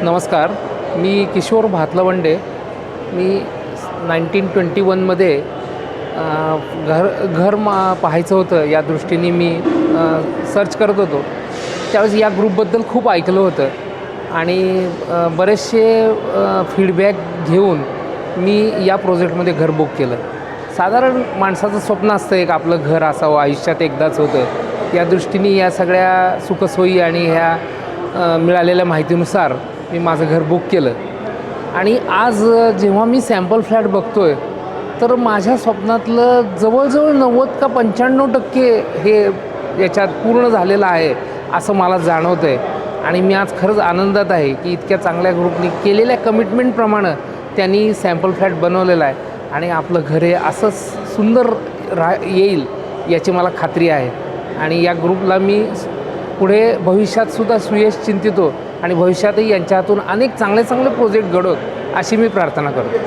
नमस्कार. मी किशोर भातलवंडे. मी 1921मध्ये घर पाहायचं होतं या दृष्टीने मी सर्च करत होतो. त्यावेळेस या ग्रुपबद्दल खूप ऐकलं होतं आणि बरेचसे फीडबॅक घेऊन मी या प्रोजेक्टमध्ये घर बुक केलं. साधारण माणसाचं स्वप्न असतं एक आपलं घर असावं, आयुष्यात एकदाच होतं. या दृष्टीने या सगळ्या सुखसोयी आणि ह्या मिळालेल्या माहितीनुसार मी माझं घर बुक केलं आणि आज जेव्हा मी सॅम्पल फ्लॅट बघतो आहे तर माझ्या स्वप्नातलं जवळजवळ 90 का 95% हे याच्यात पूर्ण झालेलं आहे असं मला जाणवतं आहे. आणि मी आज खरंच आनंदात आहे की इतक्या चांगल्या ग्रुपनी केलेल्या कमिटमेंटप्रमाणे त्यांनी सॅम्पल फ्लॅट बनवलेला आहे आणि आपलं घर हे असंच सुंदर येईल याची मला खात्री आहे. आणि या ग्रुपला मी पुढे भविष्यातसुद्धा सुयश चिंतितो आणि भविष्यातही यांच्या हातून अनेक चांगले प्रोजेक्ट घडोत अशी मी प्रार्थना करतो.